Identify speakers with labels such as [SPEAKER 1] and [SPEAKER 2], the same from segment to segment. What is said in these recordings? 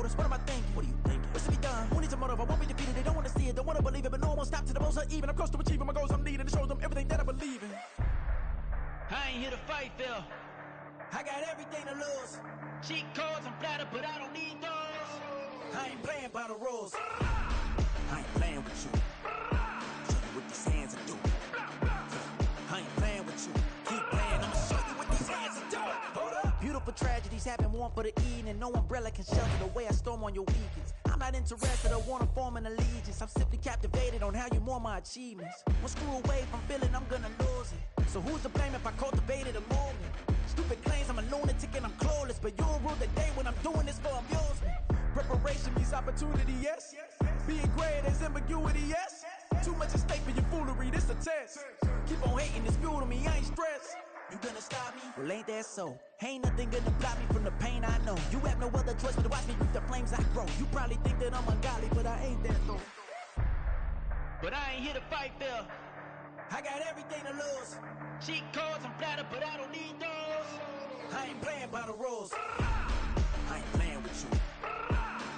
[SPEAKER 1] nervous. What am I thinking? What are you thinking? What's to be done? Who needs a motive? I won't be defeated. They don't want to see it, don't want to believe it, but no one won't stop to the most even. I'm close to achieving my goals. I'm needing to show them everything that I believe in.
[SPEAKER 2] I ain't here to fight, Phil.
[SPEAKER 1] I got everything to lose.
[SPEAKER 2] Cheat codes, I'm flattered, but I don't need those.
[SPEAKER 1] I ain't playing by the rules. I ain't playing with you. Show you what these hands are doing. I ain't playing with you. Keep playing, I'ma show you what these hands are doing. Hold up. Beautiful tragedies happen, one for the evening. No umbrella can shelter the way I storm on your weekends. I'm not interested or wanna form an allegiance. I'm simply captivated on how you more my achievements. One screw away from feeling I'm gonna lose it. So who's to blame if I cultivated a movement? Stupid claims I'm a lunatic and I'm clueless, but you'll rule the day when I'm doing this for amusement. Preparation means opportunity, yes. Being great is ambiguity, yes. Too much at stake for your foolery, this a test. Keep on hating, it's fuel to me, I ain't stressed. You gonna stop me? Well, ain't that so? Ain't nothing gonna block me from the pain I know. You have no other choice but to watch me reap the flames I grow. You probably think that I'm ungodly, but I ain't that though.
[SPEAKER 2] But I ain't here to fight, Phil.
[SPEAKER 1] I got everything to lose.
[SPEAKER 2] Cheat codes, I'm flattered, but I don't need those.
[SPEAKER 1] I ain't playing by the rules. I ain't playing with you.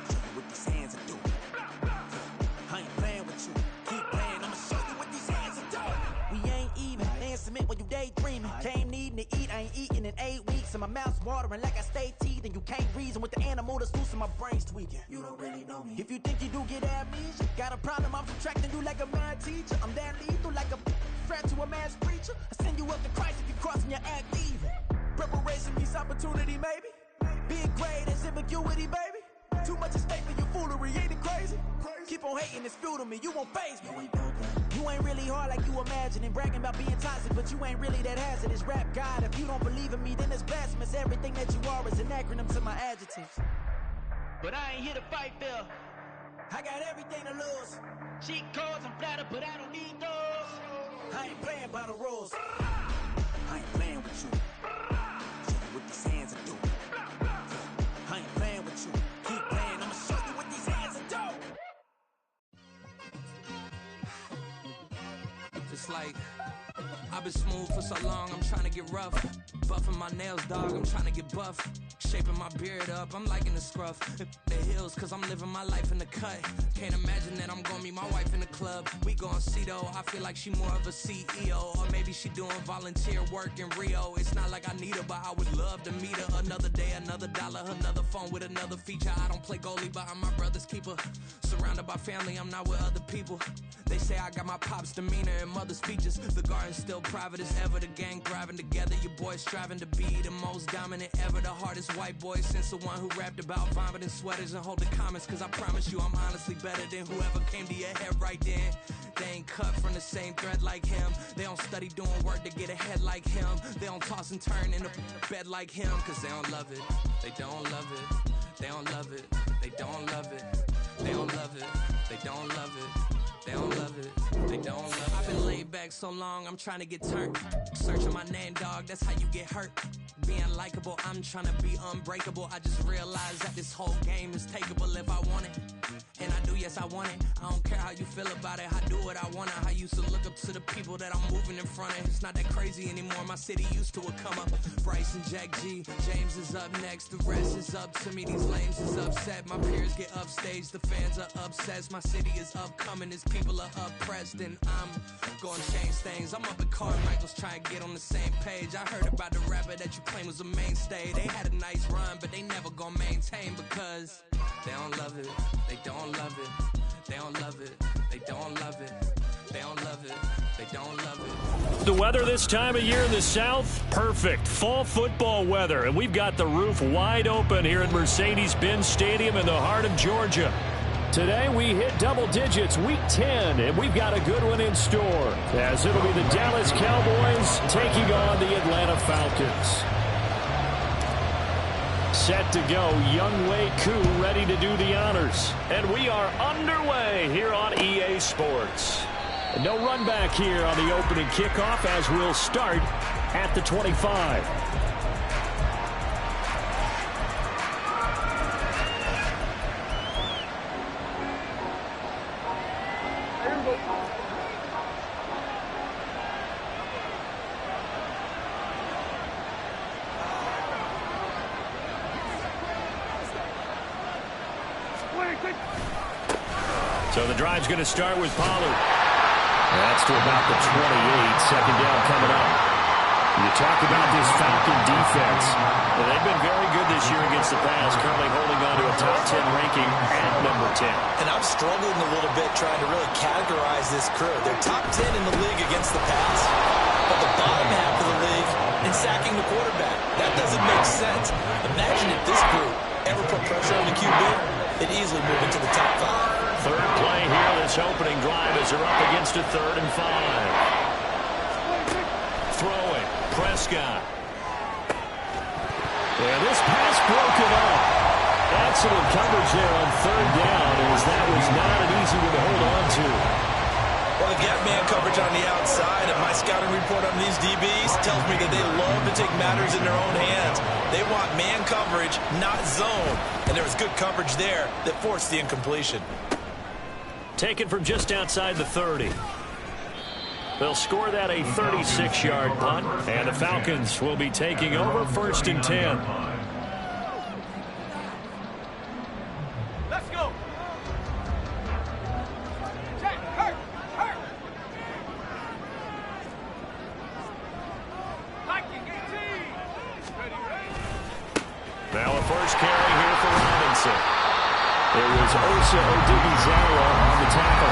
[SPEAKER 1] Show you what these hands are doing. I ain't playing with you. Keep playing, I'ma show you what these hands are doing. We ain't even. Laying cement when you daydreaming. Came needing to eat, I ain't eating in 8 weeks. And my mouth's watering like I stay teeth. And you can't reason with the animal that's loose and my brain's tweaking. You don't really know me. If you think you do get amnesia, got a problem, I'm subtracting you like a mad teacher. I'm that lethal like a threat to a mass preacher. I send you up to Christ if you crossing your act evil. Preparation means opportunity, maybe. Being great is ambiguity, baby. Too much at stake for your foolery, ain't it crazy? Keep on hating, it's fuel to me, you won't faze me. You ain't really hard like you imagining. Bragging about being toxic, but you ain't really that hazardous. Rap God, if you don't believe in me, then it's blasphemous. Everything that you are is an acronym to my adjectives.
[SPEAKER 2] But I ain't here to fight, Phil.
[SPEAKER 1] I got everything to lose.
[SPEAKER 2] Cheat codes, I'm flattered, but I don't need those.
[SPEAKER 1] I ain't playing by the rules. I ain't playing with you. Show you what these hands are doing. I ain't playing with you. Keep playing, I'ma show you what these hands are doing.
[SPEAKER 3] Just like I've been smooth for so long, I'm trying to get rough. Buffing my nails, dog, I'm trying to get buff. Shaping my beard up, I'm liking the scruff. The hills, cause I'm living my life in the cut. Can't imagine that I'm gonna meet my wife in the club. We gon' see though, I feel like she more of a CEO. Or maybe she doing volunteer work in Rio. It's not like I need her, but I would love to meet her. Another day, another dollar, another phone with another feature. I don't play goalie, but I'm my brother's keeper. Surrounded by family, I'm not with other people. They say I got my pop's demeanor and mother's features. The garden's still private as ever, the gang thriving together. Your boys striving to be the most dominant ever. The hardest white boy since the one who rapped about vomiting sweaters and holding comments. Cause I promise you I'm honestly better than whoever came to your head right then. They ain't cut from the same thread like him. They don't study doing work to get ahead like him. They don't toss and turn in the bed like him. Cause they don't love it, they don't love it. They don't love it, they don't love it. They don't love it, they don't love it. They don't love it, they don't love it. I've been laid back so long, I'm trying to get turned. Searching my name, dog, that's how you get hurt. Being likable, I'm trying to be unbreakable. I just realized that this whole game is takeable if I want it. And I do, yes, I want it. I don't care how you feel about it, I do what I want. I used to look up to the people that I'm moving in front of. It's not that crazy anymore, my city used to a come up. Bryce and Jack G, James is up next. The rest is up to me, these lames is upset. My peers get upstage, the fans are obsessed. My city is upcoming, his people are oppressed. And I'm gonna change things. I'm up at Carmichael's trying to get on the same page. I heard about the rapper that you claim was a mainstay. They had a nice run, but they never gonna maintain because they don't love it, they don't love it, they don't love it, they don't love it, they don't love it, they don't love it.
[SPEAKER 4] The weather this time of year in the South, perfect. Fall football weather, and we've got the roof wide open here at Mercedes-Benz Stadium in the heart of Georgia. Today we hit double digits, week 10, and we've got a good one in store, as it'll be the Dallas Cowboys taking on the Atlanta Falcons. Set to go, Young Wei Koo ready to do the honors. And we are underway here on EA Sports. No run back here on the opening kickoff as we'll start at the 25. So the drive's going to start with Pollard. That's to about the 28. Second down coming up. You talk about this Falcon defense. Well, they've been very good this year against the pass, currently holding on to a top 10 ranking at number 10.
[SPEAKER 5] And I'm struggling a little bit trying to really categorize this crew. They're top 10 in the league against the pass, but the bottom half of the league in sacking the quarterback. That doesn't make sense. Imagine if this group ever put pressure on the QB, they'd easily move into the top 5.
[SPEAKER 4] Third play here, this opening drive as they're up against a 3rd and 5. Throwing, Prescott. And this pass broken up. Excellent coverage there on 3rd down, as that was not an easy one to hold on to.
[SPEAKER 5] Well, they've got man coverage on the outside, and my scouting report on these DBs tells me that they love to take matters in their own hands. They want man coverage, not zone. And there was good coverage there that forced the incompletion.
[SPEAKER 4] Taken from just outside the 30. They'll score that a 36-yard punt, and the Falcons will be taking over 1st and 10.
[SPEAKER 2] Let's go.
[SPEAKER 4] Now a first carry here for Robinson. It was Osa Odigizara on the tackle.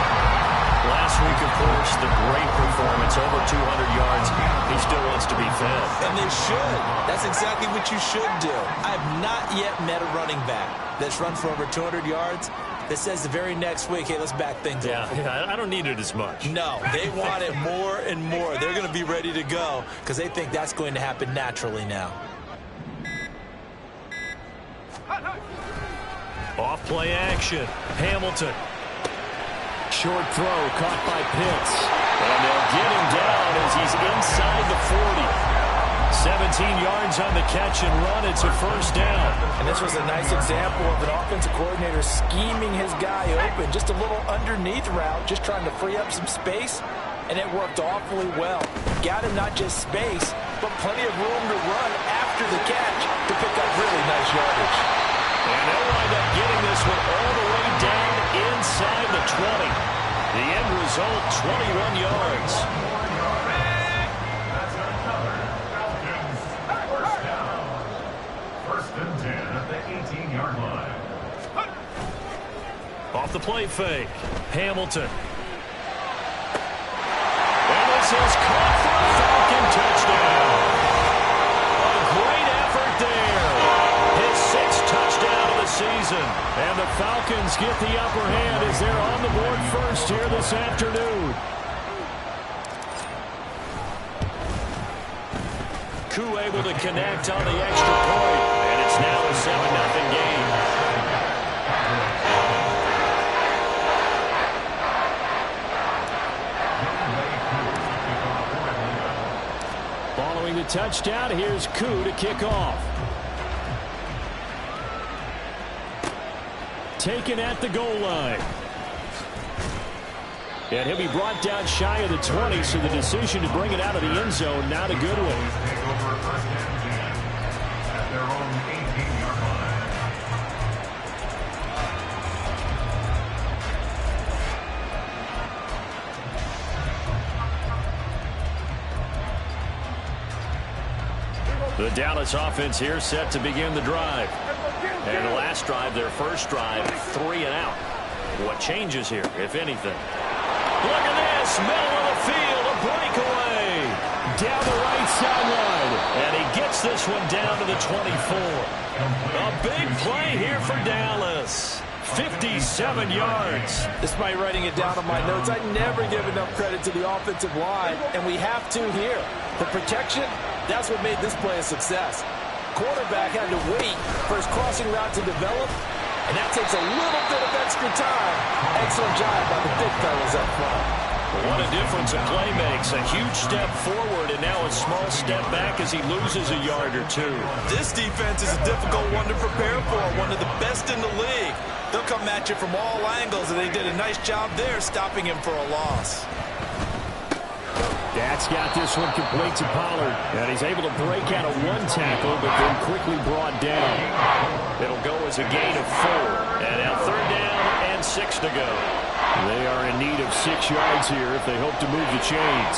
[SPEAKER 4] Last week, of course, the great performance, over 200 yards. He still wants to be fed.
[SPEAKER 5] And they should. That's exactly what you should do. I have not yet met a running back that's run for over 200 yards that says the very next week, hey, let's back things up.
[SPEAKER 4] Yeah, I don't need it as much.
[SPEAKER 5] No, they want it more and more. They're going to be ready to go because they think that's going to happen naturally now.
[SPEAKER 4] Off play action. Hamilton. Short throw caught by Pitts. And they'll get him down as he's inside the 40. 17 yards on the catch and run. It's a first down.
[SPEAKER 5] And this was a nice example of an offensive coordinator scheming his guy open. Just a little underneath route, just trying to free up some space. And it worked awfully well. Got him not just space, but plenty of room to run after the catch to pick up really nice yardage.
[SPEAKER 4] And they'll wind up getting this one all the way down inside the 20. The end result, 21 yards.
[SPEAKER 6] First and 10 at the 18-yard line.
[SPEAKER 4] Off the play fake. Hamilton. And this is caught for a Falcon touchdown. A great effort there. His 6th touchdown of the season. And the Falcons get the upper hand as they're on the board first here this afternoon. Koo able to connect on the extra point. And it's now a 7-0 game. Following the touchdown, here's Koo to kick off. Taken at the goal line. And he'll be brought down shy of the 20, so the decision to bring it out of the end zone, not a good one.
[SPEAKER 6] At their own 18-yard line.
[SPEAKER 4] The Dallas offense here set to begin the drive. And the last drive, their first drive, 3 and out. What changes here, if anything? Look at this, middle of the field, a breakaway. Down the right sideline. And he gets this one down to the 24. A big play here for Dallas. 57 yards.
[SPEAKER 5] Despite writing it down on my notes, I never give enough credit to the offensive line, and we have to here. The protection, that's what made this play a success. Quarterback had to wait for his crossing route to develop, and that takes a little bit of extra time. Excellent job by the big fellas up front.
[SPEAKER 4] What a difference a play makes. A huge step forward and now a small step back as he loses a yard or two.
[SPEAKER 5] This defense is a difficult one to prepare for, one of the best in the league. They'll come at you from all angles, and they did a nice job there stopping him for a loss.
[SPEAKER 4] That's got this one complete to Pollard. And he's able to break out of one tackle, but then quickly brought down. It'll go as a gain of 4. And now 3rd down 6 to go. They are in need of 6 yards here if they hope to move the chains.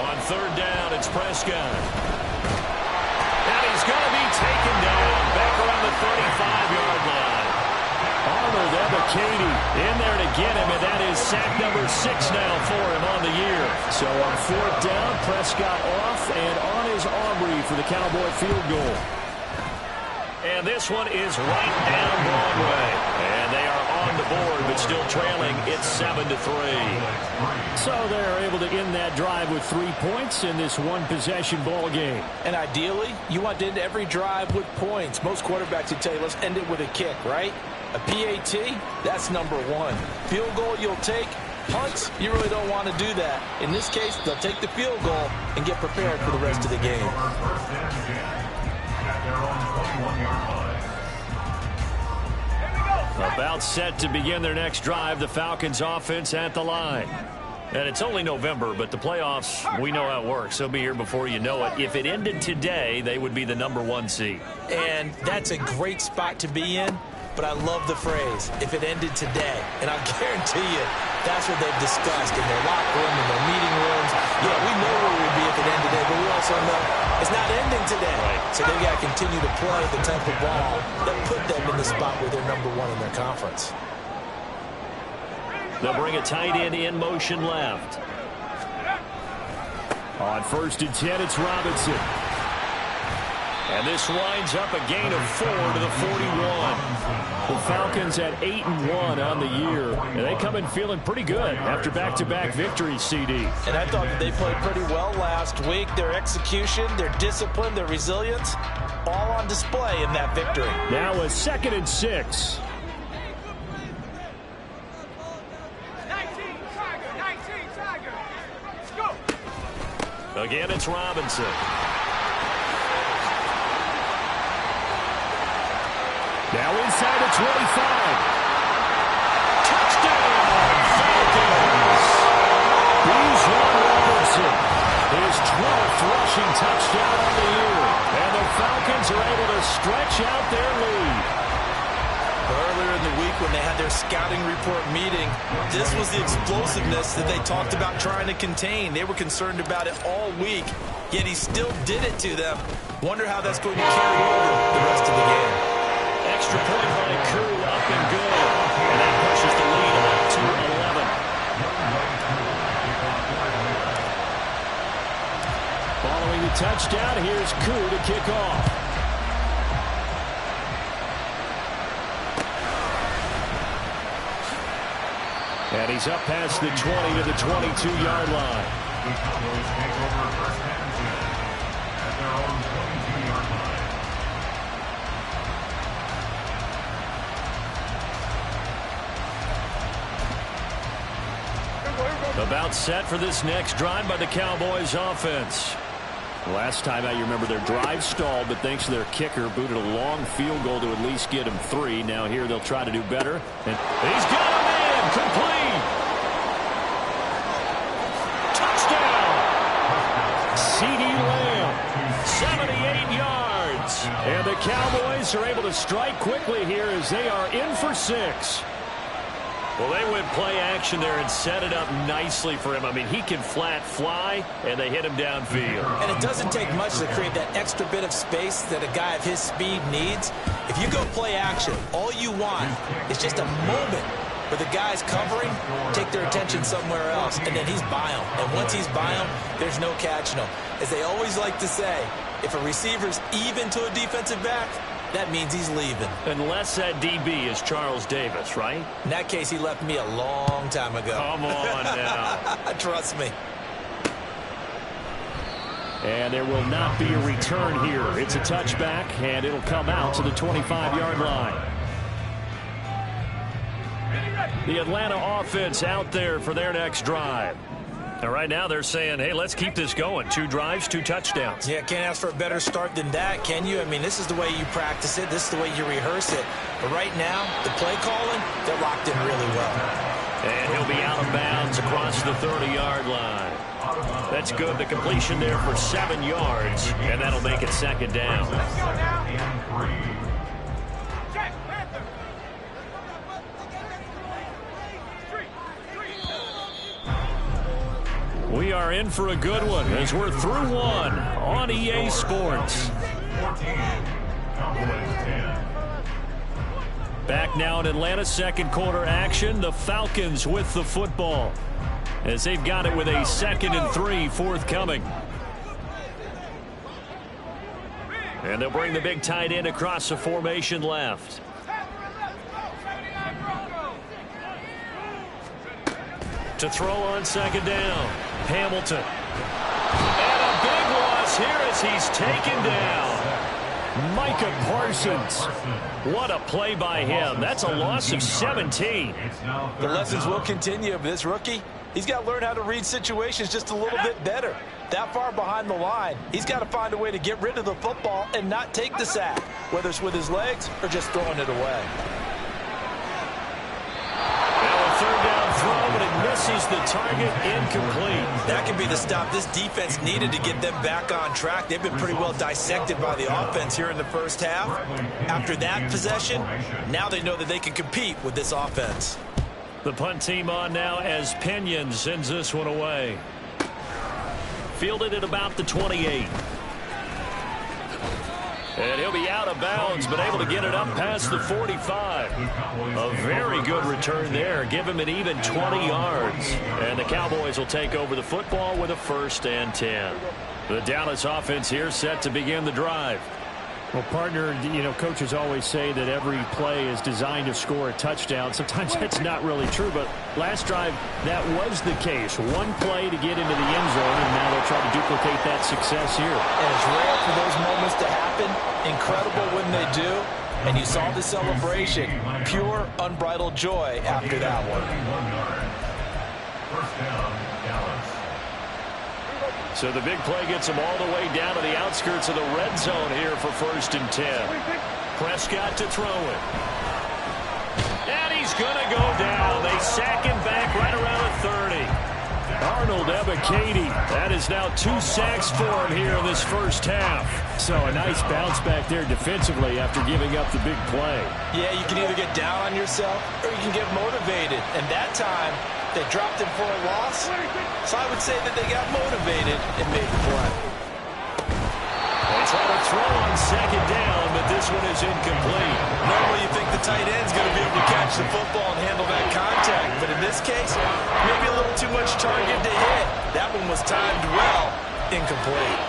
[SPEAKER 4] On 3rd down, it's Prescott. And he's going to be taken down back around the 35-yard line. Arnold Ebiketie in there to get him, and that is sack number 6 now for him on the year. So on 4th down, Prescott off and on his armory for the Cowboy field goal. And this one is right down Broadway. And they are on the board, but still trailing. It's 7-3. So they're able to end that drive with 3 points in this one-possession ball game.
[SPEAKER 5] And ideally, you want to end every drive with points. Most quarterbacks would tell you, let's end it with a kick, right? A PAT, that's number 1. Field goal you'll take. Punts, you really don't want to do that. In this case, they'll take the field goal and get prepared for the rest of the game.
[SPEAKER 4] About set to begin their next drive, the Falcons offense at the line. And it's only November, but the playoffs, we know how it works. They'll be here before you know it. If it ended today, they would be the number 1 seed.
[SPEAKER 5] And that's a great spot to be in. But I love the phrase, if it ended today. And I guarantee you, that's what they've discussed in their locker room, in their meeting rooms. Yeah, we know where we'd be if it ended today, but we also know it's not ending today. Right. So they've got to continue to play the type of ball that put them in the spot where they're number 1 in their conference.
[SPEAKER 4] They'll bring a tight end in motion left. On 1st and 10, it's Robinson. And this winds up a gain of 4 to the 41. The Falcons at 8-1 on the year. And they come in feeling pretty good after back-to-back victories, CD.
[SPEAKER 5] And I thought that they played pretty well last week. Their execution, their discipline, their resilience, all on display in that victory.
[SPEAKER 4] Now a 2nd and 6.
[SPEAKER 2] 19, Tiger. Let's go.
[SPEAKER 4] Again, it's Robinson. Now inside the 25. Touchdown, Falcons! Bijan Robinson, his 12th rushing touchdown on the year. And the Falcons are able to stretch out their lead.
[SPEAKER 5] Earlier in the week when they had their scouting report meeting, this was the explosiveness that they talked about trying to contain. They were concerned about it all week, yet he still did it to them. Wonder how that's going to carry over the rest of the game.
[SPEAKER 4] Extra point by Koo, up and good. And that pushes the lead up to 11. Following the touchdown, here's Koo to kick off. And he's up past the 20 to the 22-yard line.
[SPEAKER 6] The Cowboys take over 1st and 10 at their own 22-yard line.
[SPEAKER 4] About set for this next drive by the Cowboys offense. Last time out, you remember their drive stalled, but thanks to their kicker, booted a long field goal to at least get him 3. Now here they'll try to do better. And he's got him in! Complete! Touchdown! C.D. Lamb, 78 yards. And the Cowboys are able to strike quickly here as they are in for 6. Well, they went play action there and set it up nicely for him. I mean, he can flat fly, and they hit him downfield.
[SPEAKER 5] And it doesn't take much to create that extra bit of space that a guy of his speed needs. If you go play action, all you want is just a moment where the guy's covering, take their attention somewhere else, and then he's by him. And once he's by him, there's no catching him. As they always like to say, if a receiver's even to a defensive back, that means he's leaving.
[SPEAKER 4] Unless that DB is Charles Davis, right?
[SPEAKER 5] In that case, he left me a long time ago.
[SPEAKER 4] Come on now.
[SPEAKER 5] Trust me.
[SPEAKER 4] And there will not be a return here. It's a touchback, and it'll come out to the 25-yard line. The Atlanta offense out there for their next drive. And right now they're saying, hey, let's keep this going. 2 drives, 2 touchdowns.
[SPEAKER 5] Yeah, can't ask for a better start than that, can you? I mean, this is the way you practice it. This is the way you rehearse it. But right now, the play calling, they're locked in really well.
[SPEAKER 4] And he'll be out of bounds across the 30-yard line. That's good. The completion there for 7 yards, and that'll make it 2nd down. are in for a good one as we're through one on EA Sports.
[SPEAKER 6] 14, Cowboys 10.
[SPEAKER 4] Back now in Atlanta, second quarter action. The Falcons with the football as they've got it with a 2nd and 3 forthcoming. And they'll bring the big tight end across the formation left. To throw on 2nd down. Hamilton. And a big loss here as he's taken down. Micah Parsons. What a play by him. That's a loss of 17.
[SPEAKER 5] The lessons will continue of this rookie. He's got to learn how to read situations just a little bit better. That far behind the line, he's got to find a way to get rid of the football and not take the sack, whether it's with his legs or just throwing it away.
[SPEAKER 4] Now a 3rd down throw, but it misses the target, incomplete.
[SPEAKER 5] That can be the stop this defense needed to get them back on track. They've been pretty well dissected by the offense here in the first half. After that possession, now they know that they can compete with this offense.
[SPEAKER 4] The punt team on now as Pinion sends this one away. Fielded at about the 28. And he'll be out of bounds, but able to get it up past the 45. A very good return there. Give him an even 20 yards. And the Cowboys will take over the football with a 1st and 10. The Dallas offense here set to begin the drive.
[SPEAKER 7] Well, partner, you know, coaches always say that every play is designed to score a touchdown. Sometimes that's not really true, but last drive, that was the case. One play to get into the end zone, and now they'll try to duplicate that success here.
[SPEAKER 5] And it's rare for those moments to happen. Incredible when they do. And you saw the celebration. Pure, unbridled joy after that one.
[SPEAKER 6] 1st down, Dallas.
[SPEAKER 4] So the big play gets them all the way down to the outskirts of the red zone here for 1st and 10. Prescott to throw it. And he's going to go down. They sack him back right around the 30. Arnold Ebiketie. That is now 2 sacks for him here in this first half.
[SPEAKER 7] So a nice bounce back there defensively after giving up the big play.
[SPEAKER 5] Yeah, you can either get down on yourself or you can get motivated. And that time, they dropped him for a loss. So I would say that they got motivated and made the play.
[SPEAKER 4] They try to throw on 2nd down, but this one is incomplete.
[SPEAKER 5] Normally you think the tight end's going to be able to catch the football and handle that contact. But in this case, maybe a little too much target to hit. That one was timed well. Incomplete.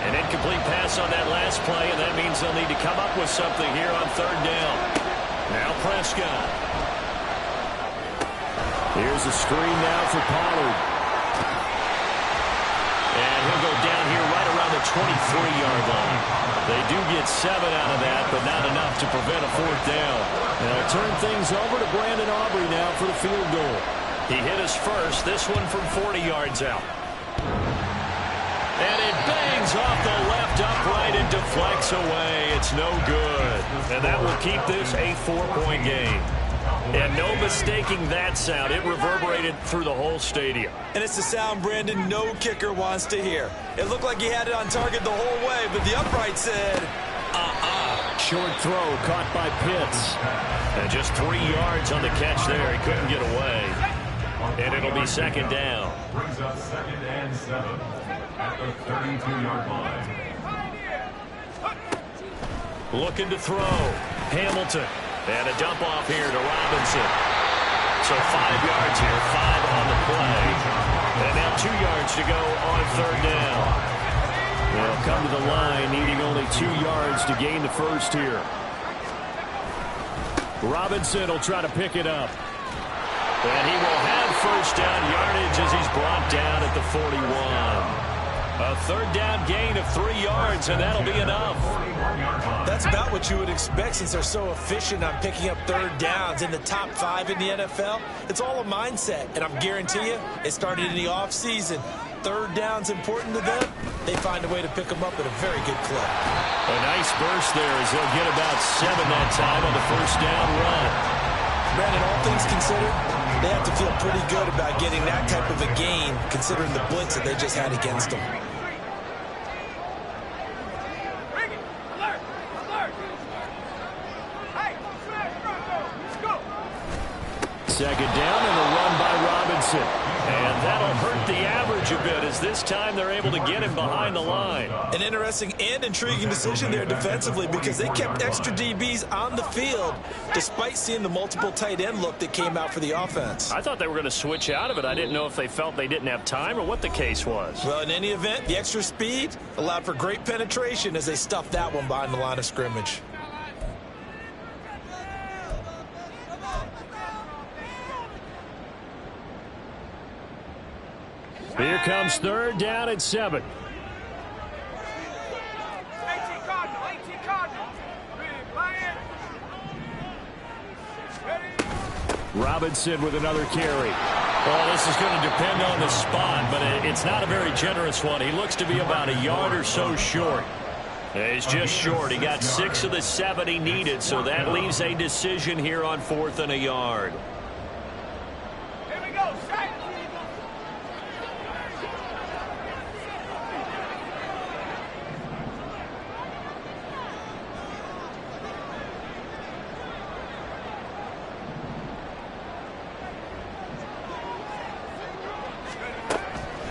[SPEAKER 4] An incomplete pass on that last play, and that means they'll need to come up with something here on 3rd down. Now Prescott.
[SPEAKER 7] Here's a screen now for Pollard.
[SPEAKER 4] And he'll go down here right around the 23-yard line. They do get 7 out of that, but not enough to prevent a 4th down.
[SPEAKER 7] And they'll turn things over to Brandon Aubrey now for the field goal.
[SPEAKER 4] He hit us first, this one from 40 yards out. And it bangs off the left upright and deflects away. It's no good. And that will keep this a 4-point game. And no mistaking that sound. It reverberated through the whole stadium.
[SPEAKER 5] And it's the sound Brandon no kicker wants to hear. It looked like he had it on target the whole way, but the upright said,
[SPEAKER 7] Short throw caught by Pitts.
[SPEAKER 4] And just 3 yards on the catch there. He couldn't get away. And it'll be 2nd down.
[SPEAKER 6] Brings up 2nd and 7 at the 32-yard line.
[SPEAKER 4] Looking to throw. Hamilton. And a dump off here to Robinson. So 5 yards here, 5 on the play. And now 2 yards to go on 3rd down. They'll come to the line, needing only 2 yards to gain the first here.
[SPEAKER 7] Robinson will try to pick it up.
[SPEAKER 4] And he will have 1st down yardage as he's brought down at the 41. A 3rd down gain of 3 yards, and that'll be enough.
[SPEAKER 5] That's about what you would expect since they're so efficient on picking up 3rd downs in the top 5 in the NFL. It's all a mindset, and I'm guarantee you it started in the offseason. 3rd down's important to them. They find a way to pick them up at a very good clip.
[SPEAKER 4] A nice burst there as they'll get about 7 that time on the 1st down run.
[SPEAKER 5] Brandon, all things considered, they have to feel pretty good about getting that type of a gain considering the blitz that they just had against them.
[SPEAKER 7] Second down and a run by Robinson.
[SPEAKER 4] And that'll hurt the average a bit as this time they're able to get him behind the line.
[SPEAKER 5] An interesting and intriguing decision there defensively because they kept extra DBs on the field despite seeing the multiple tight end look that came out for the offense.
[SPEAKER 4] I thought they were going to switch out of it. I didn't know if they felt they didn't have time or what the case was.
[SPEAKER 5] Well, in any event, the extra speed allowed for great penetration as they stuffed that one behind the line of scrimmage.
[SPEAKER 4] Here comes third down at 7.
[SPEAKER 2] 18 Cardinal, 18 Cardinal. Ready.
[SPEAKER 4] Robinson with another carry. Well, this is going to depend on the spot, but it's not a very generous one. He looks to be about a yard or so short. He's just short. He got 6 of the 7 he needed, so that leaves a decision here on 4th and a yard.
[SPEAKER 2] Here we go, set.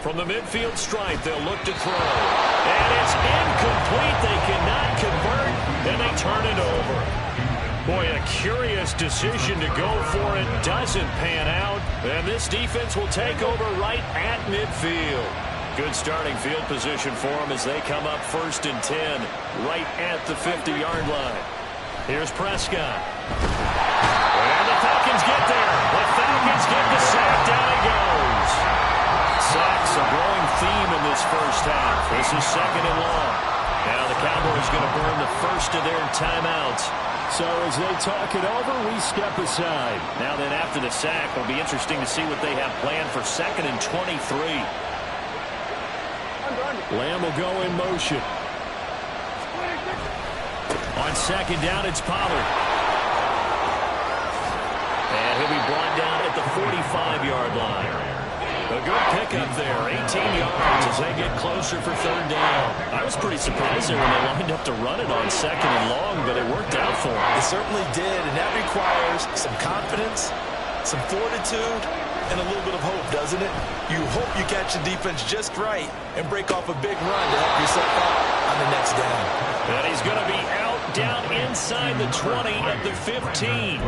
[SPEAKER 4] From the midfield stripe, they'll look to throw. And it's incomplete. They cannot convert, and they turn it over. Boy, a curious decision to go for it. Doesn't pan out. And this defense will take over right at midfield. Good starting field position for them as they come up 1st and 10, right at the 50-yard line. Here's Prescott. And the Falcons get there. The Falcons get the sack. Down it goes. Sacks a growing theme in this first half. This is 2nd and long. Now the Cowboys going to burn the first of their timeouts. So as they talk it over, we step aside. Now then after the sack, it'll be interesting to see what they have planned for 2nd and 23. Lamb will go in motion. On 2nd down, it's Pollard. And he'll be brought down at the 45-yard line. A good pickup there, 18 yards as they get closer for 3rd down. I was pretty surprised there when they lined up to run it on 2nd and long, but it worked out for them.
[SPEAKER 5] It certainly did, and that requires some confidence, some fortitude, and a little bit of hope, doesn't it? You hope you catch the defense just right and break off a big run to help yourself out on the next down.
[SPEAKER 4] And he's going to be out down inside the 20 at the 15.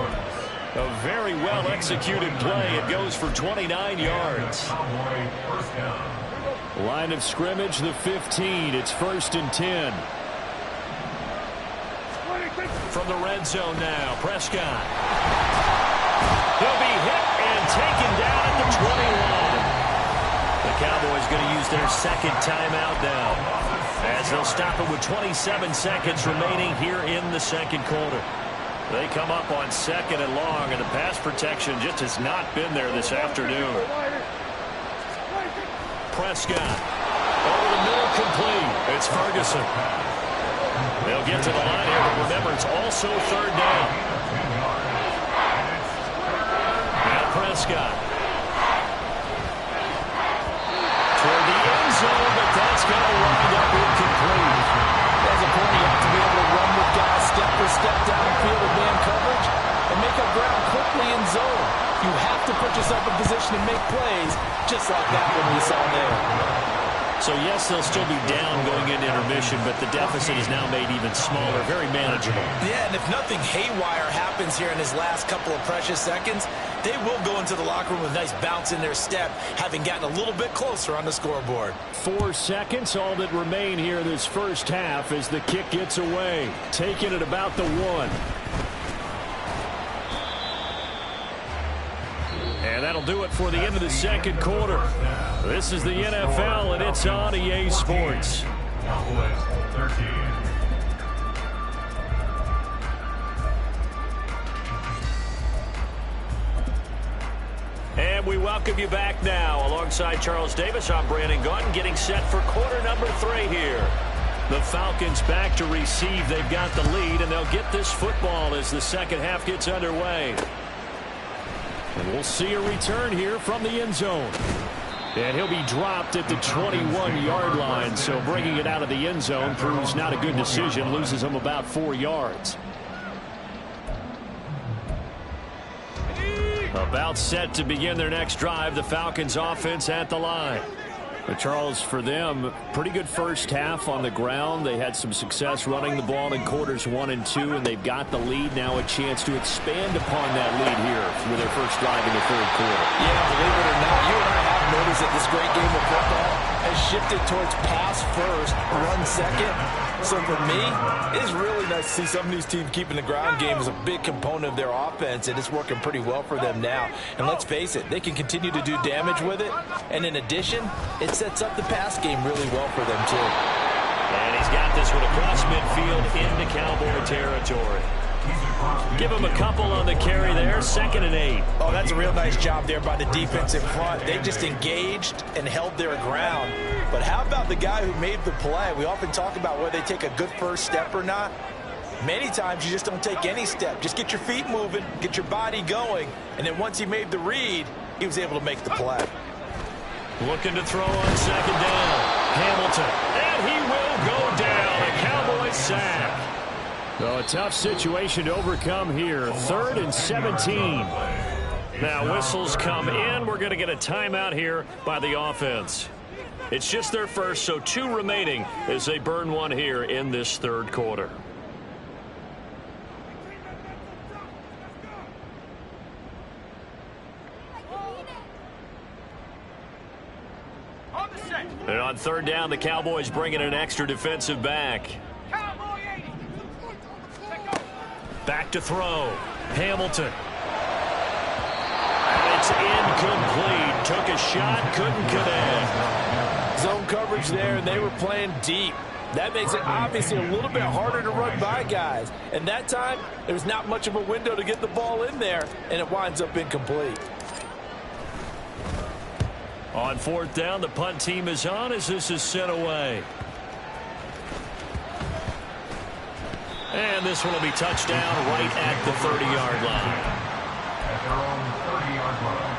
[SPEAKER 4] A very well-executed play. It goes for 29 yards. Line of scrimmage, the 15. It's 1st and 10. From the red zone now, Prescott. He'll be hit and taken down at the 20 line. The Cowboys going to use their 2nd timeout now, as they'll stop it with 27 seconds remaining here in the 2nd quarter. They come up on 2nd and long, and the pass protection just has not been there this afternoon. Prescott. Over the middle, complete. It's Ferguson. They'll get to the line here, but remember, it's also 3rd down. Now Prescott. Toward the end zone, but that's going to wind up incomplete.
[SPEAKER 5] There's a point you have to be able to run with guys step for step downfield with man coverage and make up ground quickly in zone. You have to put yourself in position to make plays just like that one we saw there.
[SPEAKER 4] So, yes, they'll still be down going into intermission, but the deficit is now made even smaller, very manageable.
[SPEAKER 5] Yeah, and if nothing haywire happens here in his last couple of precious seconds, they will go into the locker room with a nice bounce in their step, having gotten a little bit closer on the scoreboard.
[SPEAKER 4] 4 seconds, all that remain here this first half as the kick gets away. Taken at about the 1. And that'll do it for the end of the 2nd quarter. This is the NFL, and it's on EA Sports.
[SPEAKER 6] Cowboys 13.
[SPEAKER 4] And we welcome you back now. Alongside Charles Davis, I'm Brandon Gaudin, getting set for quarter number 3 here. The Falcons back to receive. They've got the lead, and they'll get this football as the 2nd half gets underway. And we'll see a return here from the end zone. And he'll be dropped at the 21-yard line, so bringing it out of the end zone proves not a good decision, loses him about 4 yards.
[SPEAKER 2] Ready.
[SPEAKER 4] About set to begin their next drive, the Falcons offense at the line. But Charles, for them, pretty good first half on the ground. They had some success running the ball in quarters 1 and 2, and they've got the lead. Now a chance to expand upon that lead here with their first drive in the third quarter.
[SPEAKER 5] Yeah, believe it or not, you and I have noticed that this great game of football has shifted towards pass first, run second. So for me, it's really nice to see some of these teams keeping the ground game as a big component of their offense, and it's working pretty well for them now. And let's face it, they can continue to do damage with it. And in addition, it sets up the pass game really well for them, too.
[SPEAKER 4] And he's got this one across midfield into Cowboy territory. Give him a couple on the carry there, 2nd and 8.
[SPEAKER 5] Oh, that's a real nice job there by the defense in front. They just engaged and held their ground. But how about the guy who made the play? We often talk about whether they take a good first step or not. Many times you just don't take any step. Just get your feet moving, get your body going, and then once he made the read, he was able to make the play.
[SPEAKER 4] Looking to throw on 2nd down. Hamilton, and he will go down. A Cowboy sack. So a tough situation to overcome here. 3rd and 17. Now whistles come in. We're going to get a timeout here by the offense. It's just their first, so 2 remaining as they burn one here in this third quarter. And on 3rd down, the Cowboys bring in an extra defensive back. Back to throw. Hamilton. And it's incomplete. Took a shot, couldn't connect.
[SPEAKER 5] Zone coverage there, and they were playing deep. That makes it obviously a little bit harder to run by guys. And that time, there was not much of a window to get the ball in there, and it winds up incomplete.
[SPEAKER 4] On 4th down, the punt team is on as this is sent away. And this one will be touchdown right at the 30-yard line.
[SPEAKER 6] At their own 30-yard line.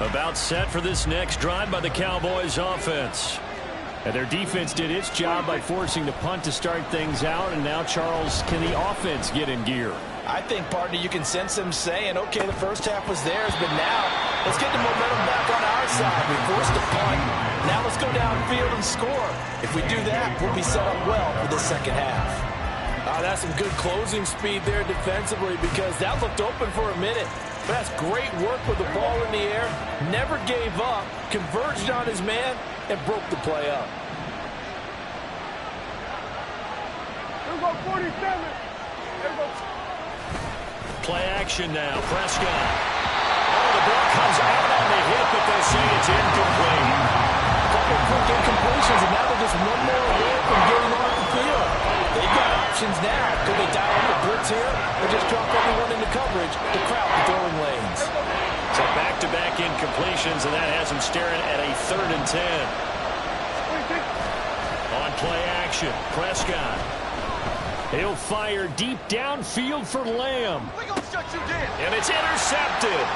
[SPEAKER 4] About set for this next drive by the Cowboys offense. And their defense did its job by forcing the punt to start things out. And now, Charles, can the offense get in gear?
[SPEAKER 5] I think, partner, you can sense them saying, okay, the first half was theirs, but now let's get the momentum back on our side. We forced a punt. Now let's go downfield and score. If we do that, we'll be set up well for the second half. That's some good closing speed there defensively because that looked open for a minute. But that's great work with the ball in the air. Never gave up, converged on his man, and broke the play up.
[SPEAKER 2] Here go 47. Here go.
[SPEAKER 4] Play action now. Prescott. Oh, the ball comes out on the hit, but they say it's incomplete.
[SPEAKER 5] A couple quick incompletions, and now they're just one more away from getting off the field. They've got options now. Could they dial up the blitz here or just drop everyone into coverage to crowd the throwing lanes?
[SPEAKER 4] So back-to-back incompletions, and that has them staring at a 3rd and 10. On play action, Prescott. He'll fire deep downfield for Lamb.
[SPEAKER 2] We gonna shut you down.
[SPEAKER 4] And it's intercepted.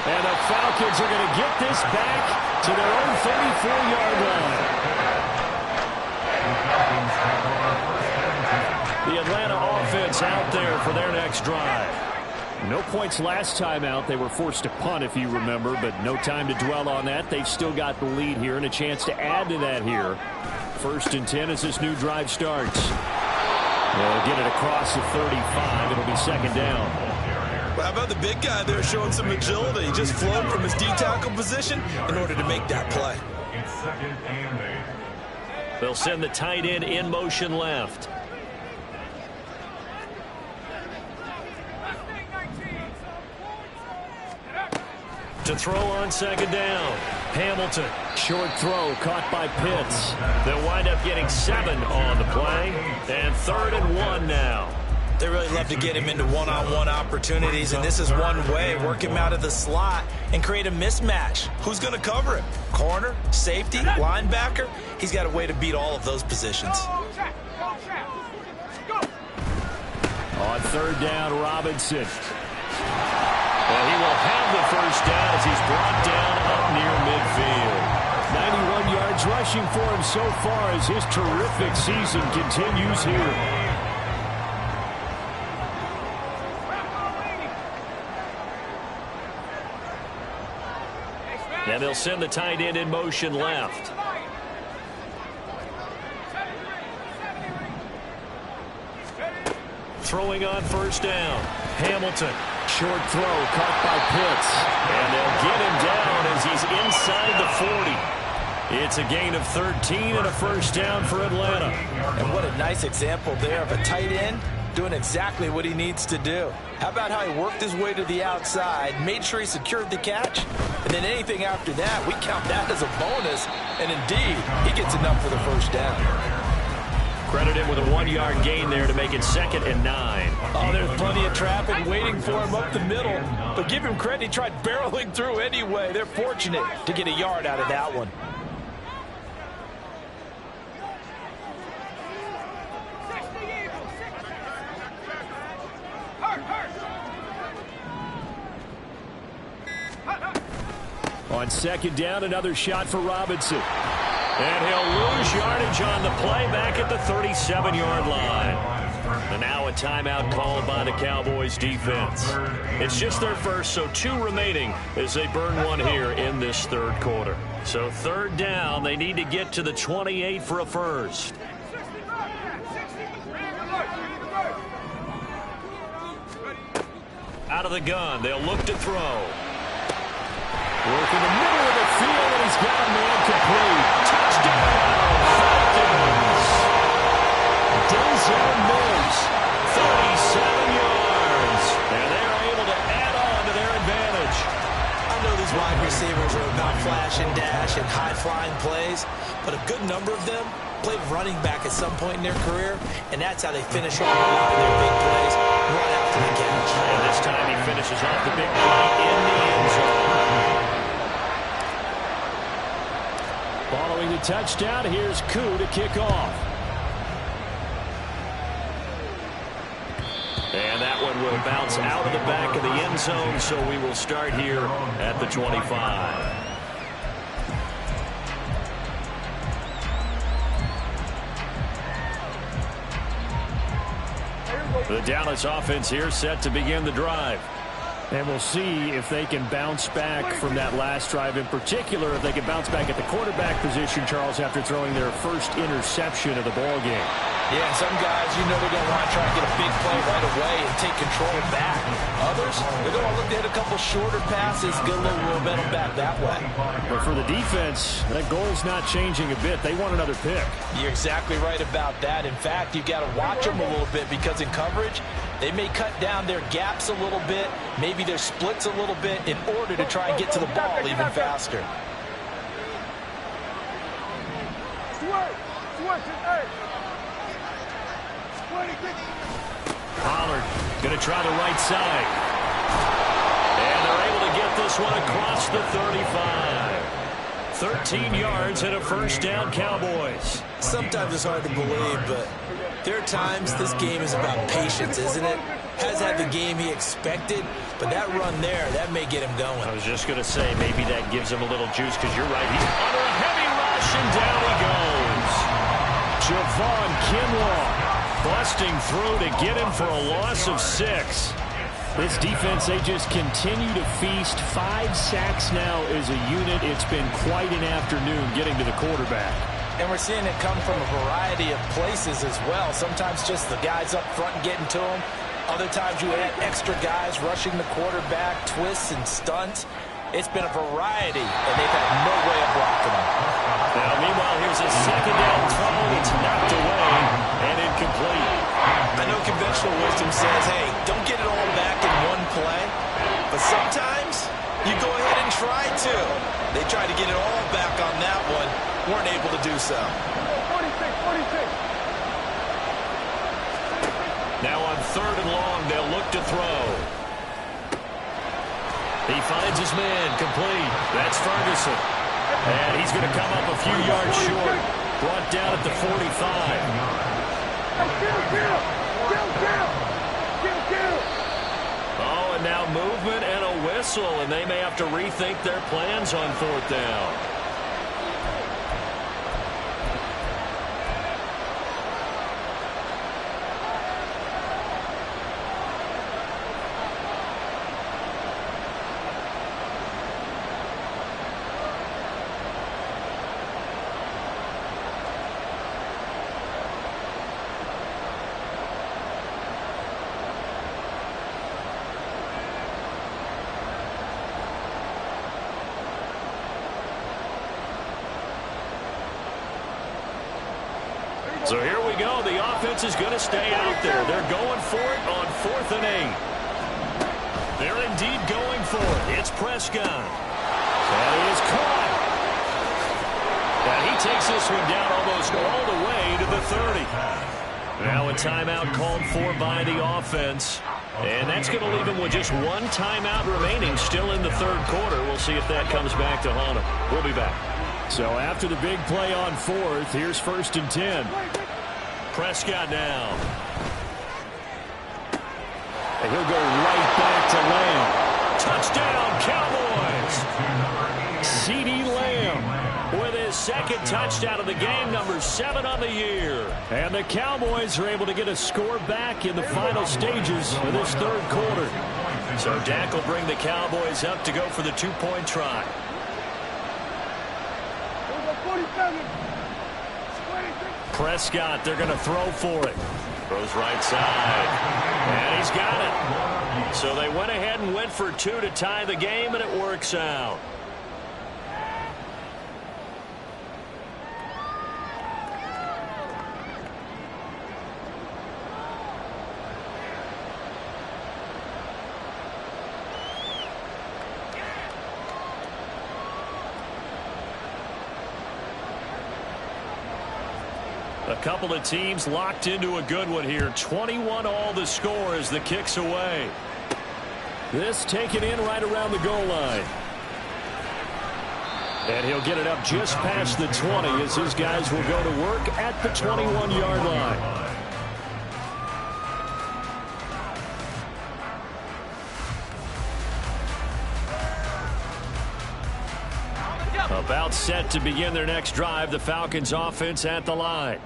[SPEAKER 4] And the Falcons are going to get this back to their own 34-yard line. The Atlanta offense out there for their next drive. No points last time out. They were forced to punt, if you remember, but no time to dwell on that. They've still got the lead here and a chance to add to that here. 1st and 10 as this new drive starts. They'll get it across the 35. It'll be 2nd down.
[SPEAKER 5] Well, how about the big guy there showing some agility? He just flowed from his D-tackle position in order to make that play.
[SPEAKER 6] It's 2nd and 8.
[SPEAKER 4] They'll send the tight end in motion left. To throw on 2nd down. Hamilton. Short throw caught by Pitts. They'll wind up getting 7 on the play. And 3rd and 1 now.
[SPEAKER 5] They really love to get him into one-on-one opportunities, and this is one way. Work him out of the slot and create a mismatch. Who's going to cover him? Corner, safety, linebacker? He's got a way to beat all of those positions.
[SPEAKER 4] On 3rd down, Robinson. And he will have the first down as he's brought down up near midfield. 91 yards rushing for him so far as his terrific season continues here. And they'll send the tight end in motion left. Throwing on first down. Hamilton. Short throw caught by Pitts. And they'll get him down as he's inside the 40. It's a gain of 13 and a first down for Atlanta.
[SPEAKER 5] And what a nice example there of a tight end doing exactly what he needs to do. How about how he worked his way to the outside, made sure he secured the catch, and then anything after that, we count that as a bonus. And indeed, he gets enough for the first down.
[SPEAKER 4] Credit him with a 1-yard gain there to make it 2nd and 9.
[SPEAKER 5] Oh, there's plenty of traffic waiting for him up the middle. But give him credit, he tried barreling through anyway. They're fortunate to get a yard out of that one.
[SPEAKER 4] On 2nd down, another shot for Robinson. And he'll lose yardage on the play back at the 37-yard line. And now a timeout called by the Cowboys defense. It's just their first, so 2 remaining as they burn one here in this 3rd quarter. So 3rd down, they need to get to the 28 for a first. Out of the gun, they'll look to throw. Work in the middle of the field, and he's got a man complete. Touchdown, Falcons. Denzel Mills, 37 yards. And they're able to add on to their advantage.
[SPEAKER 5] I know these wide receivers are about flash and dash and high-flying plays, but a good number of them played running back at some point in their career, and that's how they finish off a lot of their big plays, run out to the catch.
[SPEAKER 4] And this time he finishes off the big play in the end zone. Following the touchdown, here's Koo to kick off. And that one will bounce out of the back of the end zone, so we will start here at the 25. The Dallas offense here set to begin the drive. And we'll see if they can bounce back from that last drive. In particular, if they can bounce back at the quarterback position, Charles, after throwing their first interception of the ball game.
[SPEAKER 5] Yeah, some guys, you know, they're going to want to try and get a big play right away and take control back. Others, they're going to look to hit a couple shorter passes, get a little momentum back that way.
[SPEAKER 4] But for the defense, that goal's not changing a bit. They want another pick.
[SPEAKER 5] You're exactly right about that. In fact, you've got to watch them a little bit because in coverage, they may cut down their gaps a little bit, maybe their splits a little bit in order to try and get to the ball even faster.
[SPEAKER 4] Pollard going to try the right side. And they're able to get this one across the 35. 13 yards and a first down, Cowboys.
[SPEAKER 5] Sometimes it's hard to believe, but there are times this game is about patience, isn't it? Has had the game he expected, but that run there, that may get him going.
[SPEAKER 4] I was just going to say, maybe that gives him a little juice, because you're right. He's under a heavy rush, and down he goes. Javon Kinlaw busting through to get him for a loss of 6. This defense, they just continue to feast. 5 sacks now as a unit. It's been quite an afternoon getting to the quarterback.
[SPEAKER 5] And we're seeing it come from a variety of places as well. Sometimes just the guys up front getting to him. Other times you add extra guys rushing the quarterback, twists and stunts. It's been a variety, and they've had no way of blocking him.
[SPEAKER 4] Now, meanwhile, here's a second down throw. It's knocked away and incomplete.
[SPEAKER 5] I know conventional wisdom says, hey, don't get it all back in one play. But sometimes you go ahead and try to. They tried to get it all back on that one. Weren't able to do so.
[SPEAKER 2] 46.
[SPEAKER 4] Now on 3rd and long, they'll look to throw. He finds his man, complete. That's Ferguson. And he's going to come up a few yards short. Brought down at the 45. Oh, and now movement and a whistle, and they may have to rethink their plans on 4th down. So here we go. The offense is going to stay out there. They're going for it on 4th and 8. They're indeed going for it. It's Prescott. And he is caught. And he takes this one down almost all the way to the 30. Now a timeout called for by the offense. And that's going to leave him with just one timeout remaining still in the 3rd quarter. We'll see if that comes back to haunt him. We'll be back.
[SPEAKER 7] So after the big play on 4th, here's 1st and 10.
[SPEAKER 4] Prescott now.
[SPEAKER 7] And he'll go right back to Lamb.
[SPEAKER 4] Touchdown, Cowboys. CeeDee Lamb with his 2nd touchdown of the game, number 7 on the year.
[SPEAKER 7] And the Cowboys are able to get a score back in the final stages of this 3rd quarter.
[SPEAKER 4] So Dak will bring the Cowboys up to go for the 2-point try. Prescott, they're going to throw for it. Throws right side. And he's got it. So they went ahead and went for 2 to tie the game, and it works out. A couple of teams locked into a good one here. 21 all the score as the kick's away.
[SPEAKER 7] This taken in right around the goal line. And he'll get it up just past the 20 as his guys will go to work at the 21-yard line. About set to begin their next drive, the Falcons offense at the line.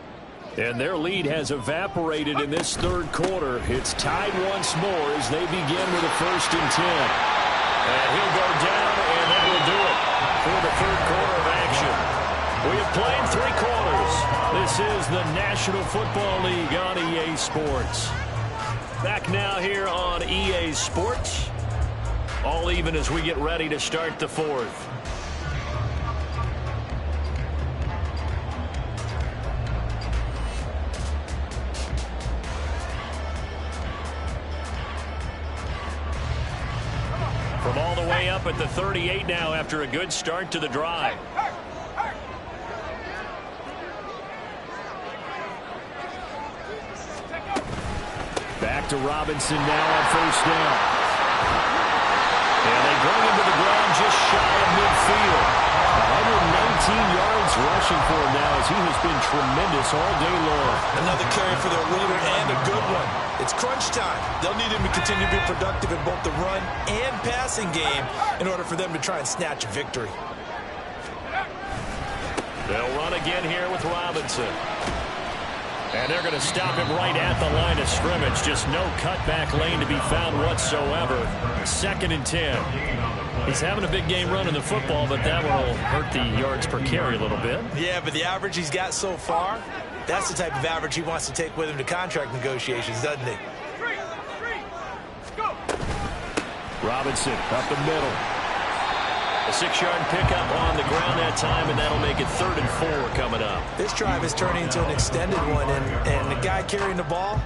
[SPEAKER 7] And their lead has evaporated in this 3rd quarter. It's tied once more as they begin with a 1st and 10.
[SPEAKER 4] And he'll go down, and that will do it for the 3rd quarter of action. We have played 3 quarters. This is the National Football League on EA Sports. Back now here on EA Sports. All even as we get ready to start the 4th. From all the way up at the 38 now after a good start to the drive.
[SPEAKER 7] Back to Robinson now on 1st down.
[SPEAKER 4] And they bring him to the ground just shy of midfield.
[SPEAKER 7] 119 yards rushing for him now as he has been tremendous all day long.
[SPEAKER 5] Another carry for their leader and a good one. It's crunch time. They'll need him to continue to be productive in both the run and passing game in order for them to try and snatch a victory.
[SPEAKER 4] They'll run again here with Robinson. And they're going to stop him right at the line of scrimmage. Just no cutback lane to be found whatsoever. 2nd and 10. He's having a big game running the football, but that one will hurt the yards per carry a little bit.
[SPEAKER 5] Yeah, but the average he's got so far, that's the type of average he wants to take with him to contract negotiations, doesn't he?
[SPEAKER 7] Robinson up the middle.
[SPEAKER 4] A 6-yard pickup on the ground that time, and that'll make it 3rd and 4 coming up.
[SPEAKER 5] This drive is turning into an extended one, and the guy carrying the ball,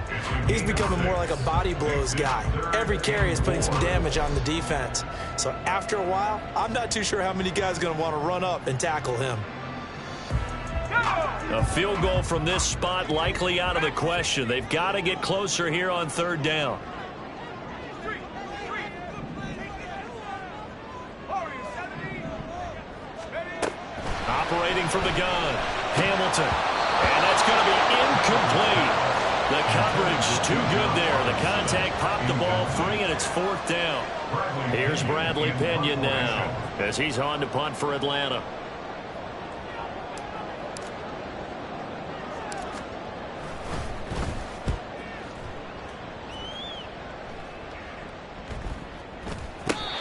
[SPEAKER 5] he's becoming more like a body blows guy. Every carry is putting some damage on the defense. So after a while, I'm not too sure how many guys are going to want to run up and tackle him.
[SPEAKER 4] A field goal from this spot likely out of the question. They've got to get closer here on 3rd down. Operating from the gun, Hamilton. And that's going to be incomplete. The coverage too good there. The contact popped the ball free, and it's 4th down. Here's Bradley Pinion now as he's on to punt for Atlanta.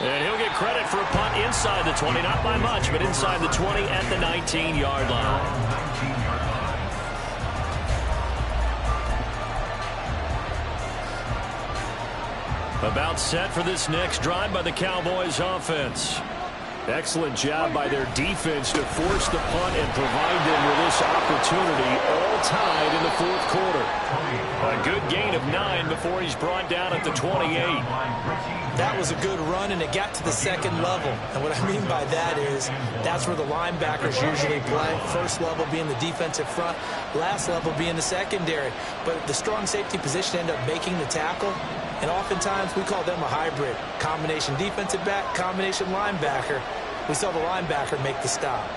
[SPEAKER 4] And he'll get credit for a punt inside the 20, not by much, but inside the 20 at the 19-yard line. About set for this next drive by the Cowboys offense. Excellent job by their defense to force the punt and provide them with this opportunity, all tied in the 4th quarter. A good gain of 9 before he's brought down at the 28.
[SPEAKER 5] That was a good run, and it got to the 2nd level. And what I mean by that is that's where the linebackers usually play. First level being the defensive front, last level being the secondary. But the strong safety position ended up making the tackle. And oftentimes, we call them a hybrid. Combination defensive back, combination linebacker. We saw the linebacker make the stop.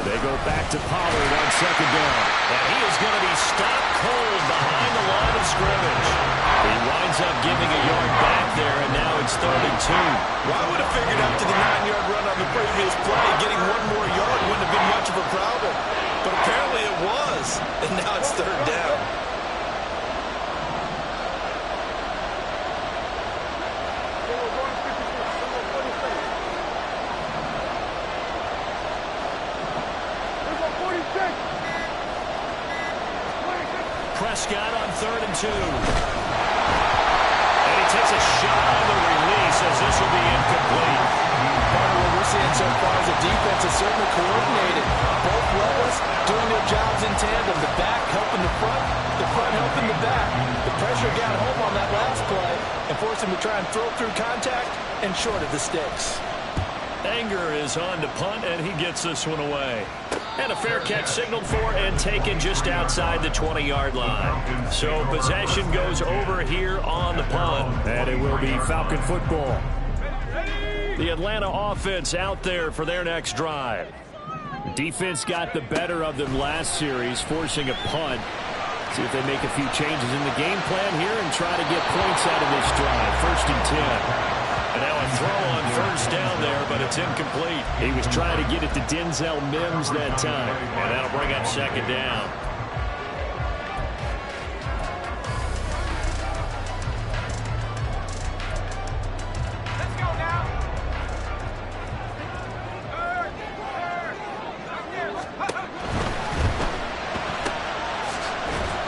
[SPEAKER 4] They go back to Pollard on 2nd down. And he is going to be stopped cold behind the line of scrimmage. He winds up giving a yard back there, and now it's 3rd and 2.
[SPEAKER 5] Well, I would have figured after the 9-yard run on the previous play, getting one more yard wouldn't have been much of a problem. But apparently it was, and now it's 3rd down.
[SPEAKER 4] Prescott on 3rd and 2. And he takes a shot on the release as this will be incomplete.
[SPEAKER 5] Part of what we're seeing so far is the defense is certainly coordinated. Both levels doing their jobs in tandem. The back helping the front helping the back. The pressure got home on that last play and forced him to try and throw through contact and short of the sticks.
[SPEAKER 4] Anger is on to punt, and he gets this one away. And a fair catch signaled for and taken just outside the 20-yard line. So possession goes over here on the punt. And it will be Falcon football. The Atlanta offense out there for their next drive. Defense got the better of them last series, forcing a punt. See if they make a few changes in the game plan here and try to get points out of this drive. 1st and 10. And now a throw on 1st down there, but it's incomplete. He was trying to get it to Denzel Mims that time. And that'll bring up 2nd down.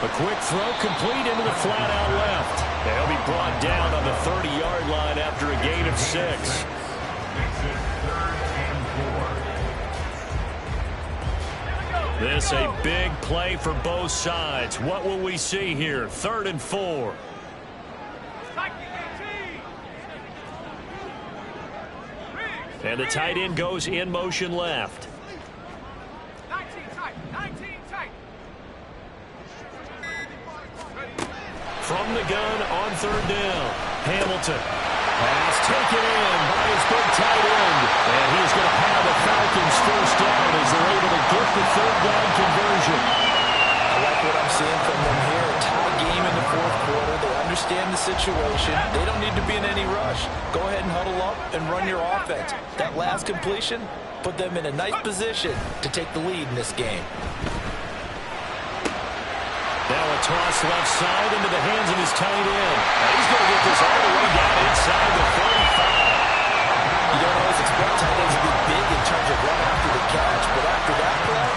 [SPEAKER 4] A quick throw complete into the flat out left. They'll be brought down on the 30-yard line after a gain of 6. This a big play for both sides. What will we see here? 3rd and 4. And the tight end goes in motion left. From the gun on 3rd down. Hamilton. Pass taken in by his big tight end. And he's going to have the Falcons 1st down as they're able to get the 3rd down conversion.
[SPEAKER 5] I like what I'm seeing from them here. Tie game in the 4th quarter. They understand the situation. They don't need to be in any rush. Go ahead and huddle up and run your offense. That last completion put them in a nice position to take the lead in this game.
[SPEAKER 4] Now a toss left side into the hands of his tight end. And he's going to get this all the way down inside the 35.
[SPEAKER 5] You don't always expect tight ends to be big in terms of run after the catch, but after that play,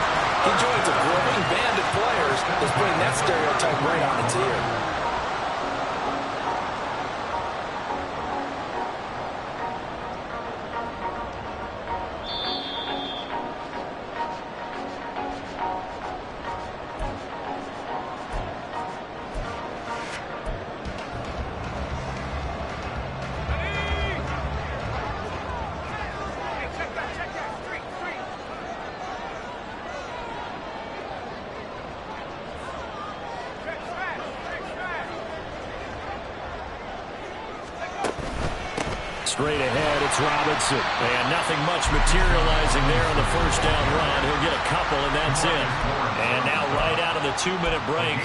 [SPEAKER 5] he joins a growing band of players that's putting that stereotype right on its ear.
[SPEAKER 4] Straight ahead, it's Robinson. And nothing much materializing there on the first down run. He'll get a couple, and that's it. And now right out of the 2-minute break,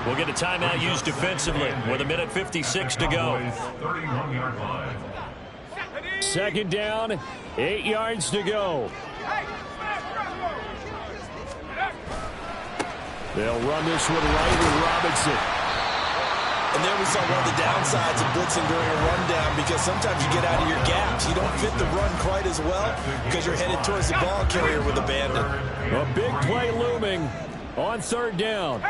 [SPEAKER 4] we'll get a timeout used defensively with 1:56 to go.
[SPEAKER 6] 31-yard line.
[SPEAKER 4] Second down, 8 yards to go. They'll run this one right with Robinson.
[SPEAKER 5] And there we saw one of the downsides of blitzing during a rundown, because sometimes you get out of your gaps. You don't fit the run quite as well because you're headed towards the ball carrier with a bandit.
[SPEAKER 4] A big play looming on third down.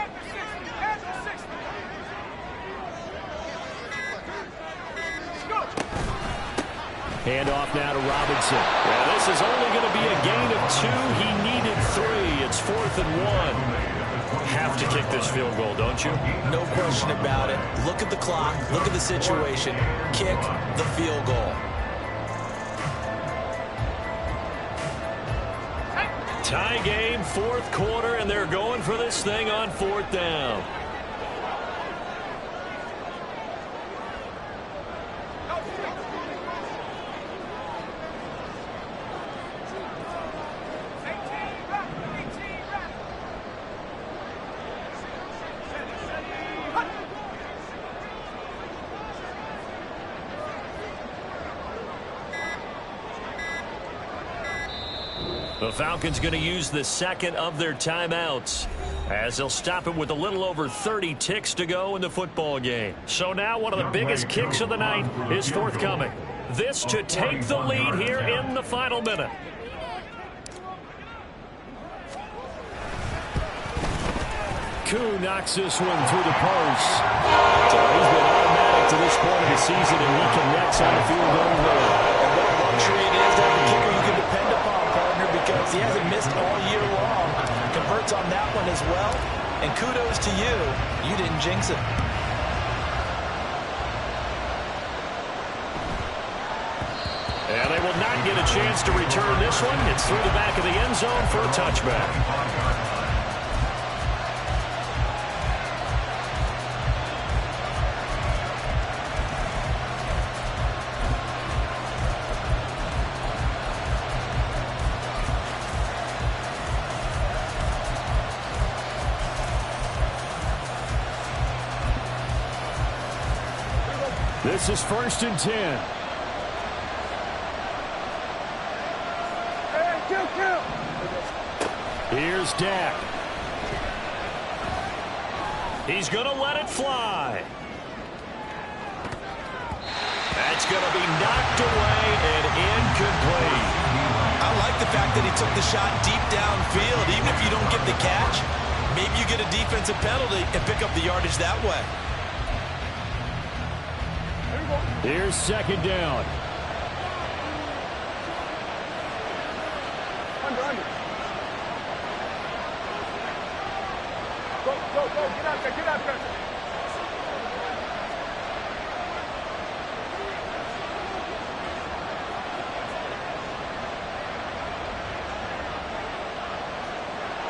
[SPEAKER 4] Handoff now to Robinson. Yeah, this is only going to be a gain of 2. He needed 3. It's 4th and 1. Have to kick this field goal, don't you?
[SPEAKER 5] No question about it. Look at the clock. Look at the situation. Kick the field goal.
[SPEAKER 4] Tie game, 4th quarter, and they're going for this thing on 4th down. The Falcons going to use the second of their timeouts as they'll stop it with a little over 30 ticks to go in the football game. So now one of the biggest kicks of the night is forthcoming. This to take the lead here in the final minute. Koo knocks this one through the post. So he's been automatic to this point of the season, and he connects on the field goal there.
[SPEAKER 5] And what a luxury it is to have a kicker you can depend upon, partner, because he hasn't missed all year long. Converts on that one as well. And kudos to you. You didn't jinx it.
[SPEAKER 4] And they will not get a chance to return this one. It's through the back of the end zone for a touchback. This is 1st and 10. Here's Dak. He's going to let it fly. That's going to be knocked away and incomplete.
[SPEAKER 5] I like the fact that he took the shot deep downfield. Even if you don't get the catch, maybe you get a defensive penalty and pick up the yardage that way.
[SPEAKER 4] Here's 2nd down.
[SPEAKER 2] Under. Go. Get out there.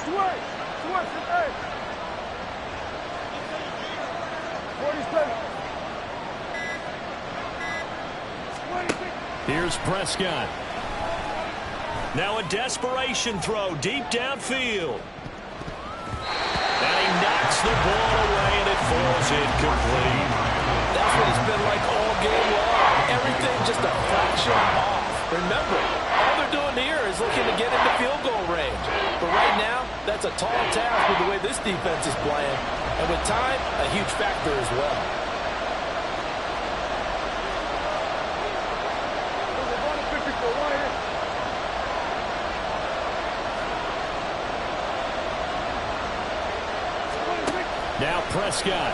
[SPEAKER 2] Switch. Hey. 47.
[SPEAKER 4] Here's Prescott. Now a desperation throw deep downfield. And he knocks the ball away, and it falls incomplete.
[SPEAKER 5] That's what it's been like all game long. Everything just a fraction off. Remember, all they're doing here is looking to get into field goal range. But right now, that's a tall task with the way this defense is playing. And with time, a huge factor as well.
[SPEAKER 4] Now Prescott.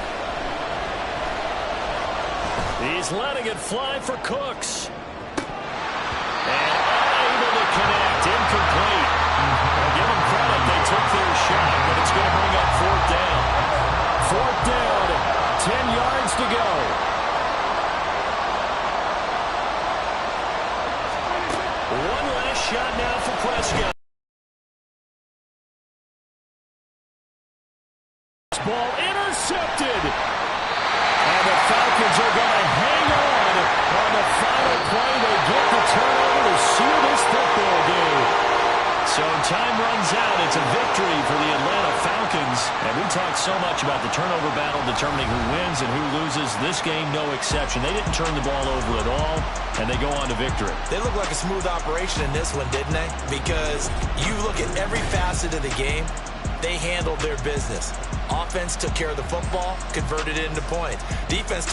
[SPEAKER 4] He's letting it fly for Cooks. And unable to connect. Incomplete. Well, give them credit. They took their shot, but it's going to bring up 4th down. 4th down. 10 yards to go. One last shot now for Prescott. Ball intercepted. And the Falcons are going to hang on
[SPEAKER 7] on the final play, they get the turnover to seal this football game. So time runs out. It's a victory for the Atlanta Falcons. And we talked so much about the turnover battle determining who wins and who loses. This game, no exception. They didn't turn the ball over at all, and they go on to victory.
[SPEAKER 5] They look like a smooth operation in this one, didn't they? Because you look at every facet of the game, they handled their business. Offense took care of the football, converted it into points. Defense took